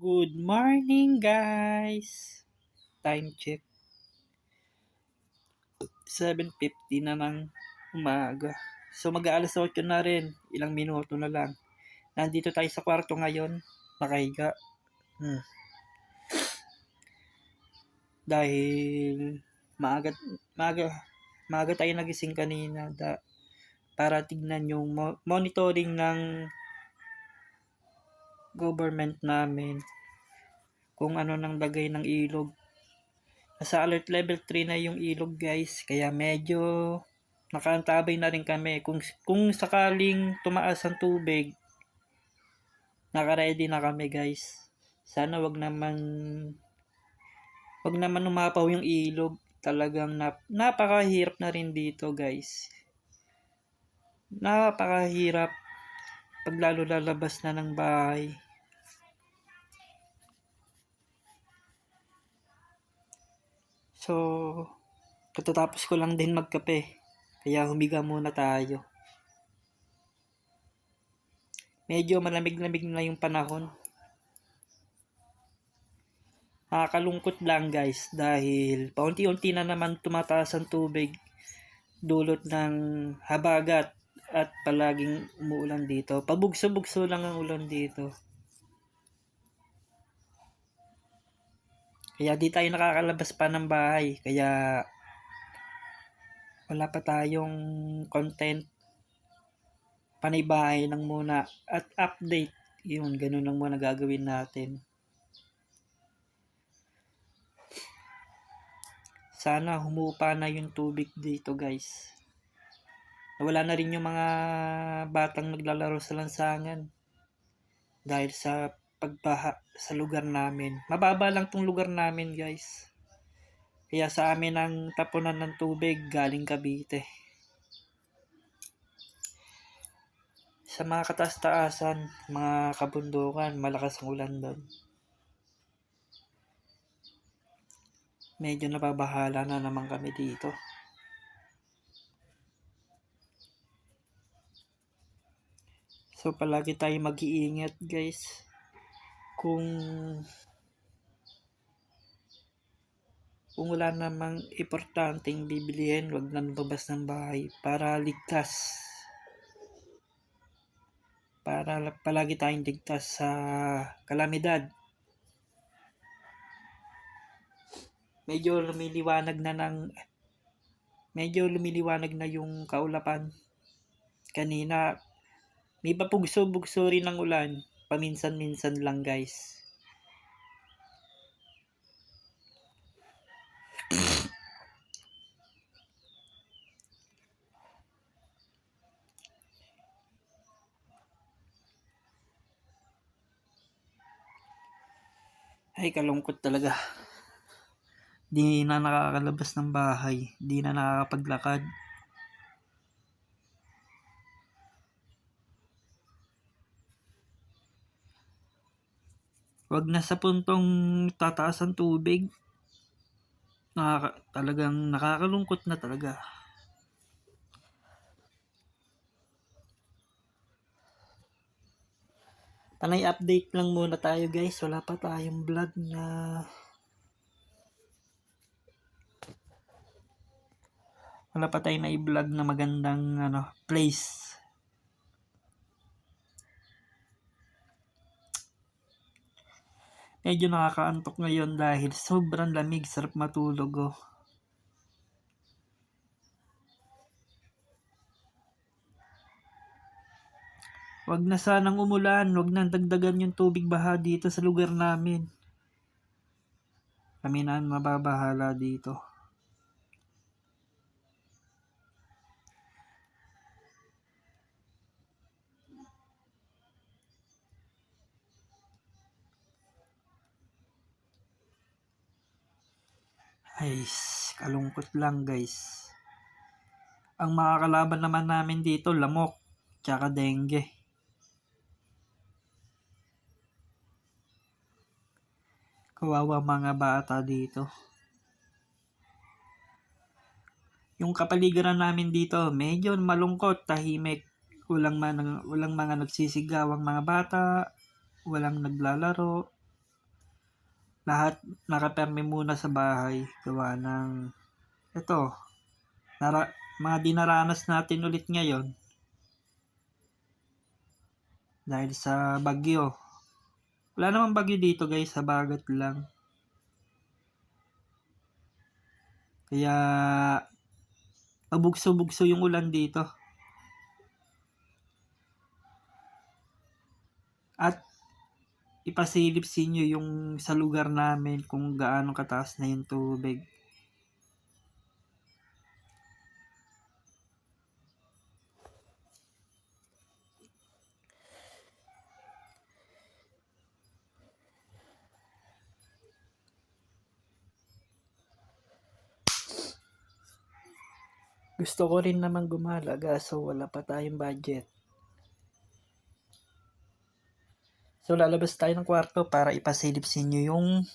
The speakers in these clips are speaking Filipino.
Good morning, guys! Time check, 7:50 na ng umaga. So mag-aalas 8 na rin, ilang minuto na lang. Nandito tayo sa kwarto ngayon, nakahiga. Dahil maaga, maaga, maaga tayo nagising kanina para tignan yung monitoring ng government namin kung ano nang lagay ng ilog. Nasa alert level 3 na yung ilog, guys, kaya medyo nakaantabay na rin kami. Kung sakaling tumaas ang tubig, naka-ready na kami, guys. Sana wag naman umapaw yung ilog. Talagang napakahirap na rin dito, guys. Napakahirap pag lalo lalabas na ng bahay. So, katatapos ko lang din magkape. Kaya humiga muna tayo. Medyo malamig-lamig na yung panahon. Nakakalungkot lang, guys, dahil paunti-unti na naman tumataas ang tubig dulot ng habagat at palaging umuulan dito. Pabugso-bugso lang ang ulan dito. Kaya di tayo nakakalabas pa ng bahay. Kaya wala pa tayong content. Panay bahay lang muna at update. Yun, ganun lang muna gagawin natin. Sana humupa na yung tubig dito, guys. Nawala na rin yung mga batang naglalaro sa lansangan dahil sa pagbaha sa lugar namin. Mababa lang tong lugar namin, guys. Kaya sa amin ang tapunan ng tubig galing Cavite. Sa mga kataas-taasan, mga kabundukan, malakas ang ulan doon. Medyo nababahala na naman kami dito. So palagi tayo mag-iingat, guys. Kung wala namang importanteng bibilihin, wag na lumabas ng bahay para ligtas. Para palagi tayong ligtas sa kalamidad. Medyo lumiliwanag na yung kaulapan. Kanina, may papugso-bugso rin ng ulan. Paminsan-minsan lang, guys. Ay, kalungkot talaga. Di na nakakalabas ng bahay. Di na nakakapaglakad. Wag na sa puntong tataas ang tubig. Talagang nakakalungkot na talaga. Panay update lang muna tayo, guys. Wala pa tayong vlog na i-vlog na magandang place. Medyo nakakaantok ngayon dahil sobrang lamig, sarap matulog oh. Wag na sanang umulan, wag nang dagdagan yung tubig baha dito sa lugar namin. Kami na mababahala dito. Ay, kalungkot lang, guys. Ang makakalaban naman namin dito, lamok, tsaka dengue. Kawawa mga bata dito. Yung kapaligiran namin dito, medyo malungkot, tahimik. Walang mga nagsisigawang mga bata, walang naglalaro. lahat nakaperme muna sa bahay gawa ng ito, mga dinaranas natin ulit ngayon dahil sa bagyo. Wala namang bagyo dito guys, sa bagat lang. Kaya mabugso-bugso yung ulan dito. At ipasilip sa inyo yung sa lugar namin kung gaano kataas na yung tubig. Gusto ko rin naman gumala kaso wala pa tayong budget. So lalabas tayo ng kwarto para ipasilip sa inyo yung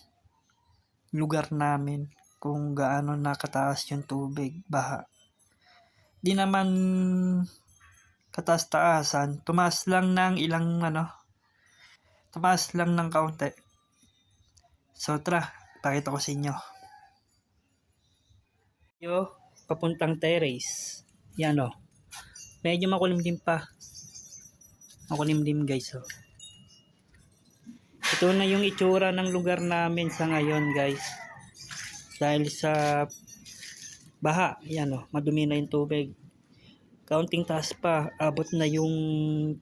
lugar namin kung gaano nakataas yung tubig, baha. Di naman kataas-taasan, tumaas lang ng tumaas lang ng kaunti. So tara, pakita ko sa inyo. Papuntang terrace. Yan o. Medyo makulimlim pa. Makulimlim guys o. Ito na yung itsura ng lugar namin sa ngayon guys. Dahil sa baha. Yan o. Madumi na yung tubig. Kaunting taas pa. Abot na yung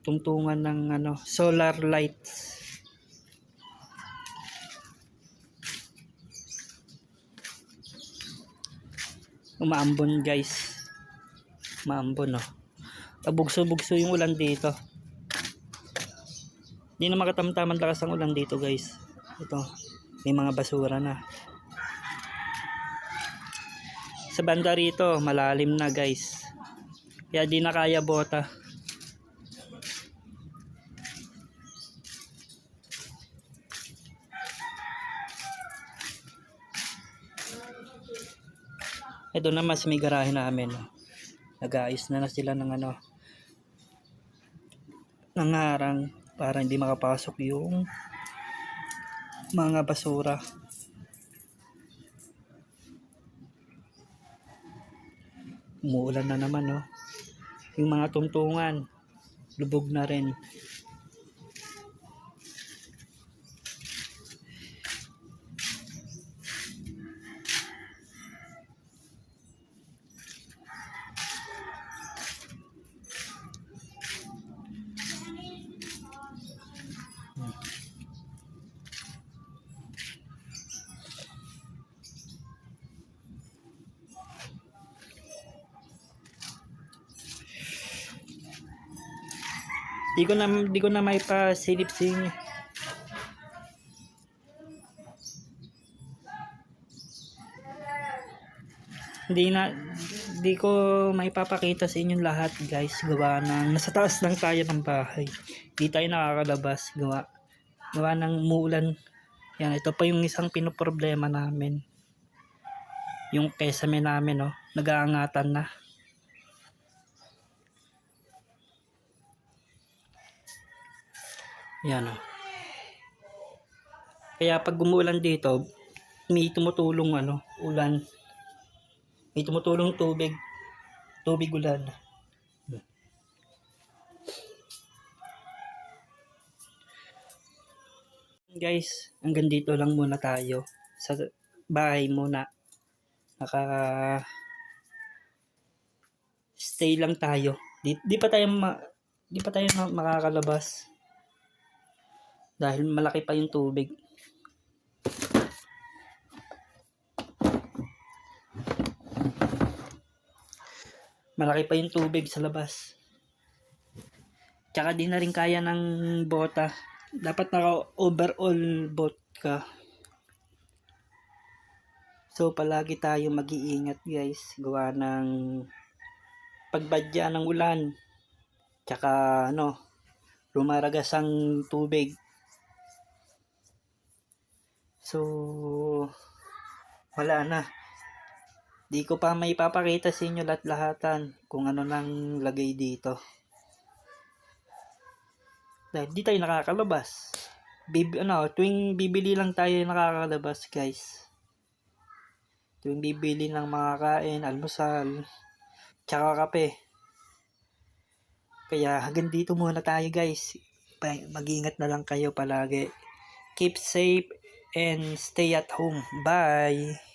tungtungan ng solar lights. Umaambon guys. Maambon o. Pabugso-bugso yung ulan dito. Hindi na makatamtaman lakas ang ulan dito guys. Ito, may mga basura na. Sa banda rito, malalim na guys. Kaya di na kaya bota. Ito na mas may garahe namin. Nag-aayos na sila ng ng harang para hindi makapasok yung mga basura. Umuulan na naman yung mga tungtungan lubog na rin. Di ko na may pasilip sa inyo. Di ko maipapakita sa inyong lahat guys, gawa ng nasa taas lang tayo ng bahay. Di tayo nakakalabas gawa ng umuulan. Yan, ito pa yung isang pinoproblema namin. Yung kesame namin nag-aangatan na. Yan Kaya pag umuulan dito, may tumutulong ulan. May tumutulong tubig ulan. Guys, hanggang dito lang muna tayo sa bahay muna. Stay lang tayo. Di pa tayo makakalabas dahil malaki pa yung tubig. Malaki pa yung tubig sa labas. Tsaka di na rin kaya ng bota. Dapat naka-overall boat ka. So palagi tayo mag-iingat guys. Gawa ng pagbadya ng ulan. Tsaka lumaragas ang tubig. So wala na. Di ko pa may papakita sa inyo lahat-lahatan kung ano nang lagay dito. Dahil di tayo nakakalabas. tuwing bibili lang tayo nakakalabas guys. Tuwing bibili ng mga kain, almusal, tsaka kape. Kaya hanggang dito muna tayo guys. Mag-ingat na lang kayo palagi. Keep safe and stay at home. Bye!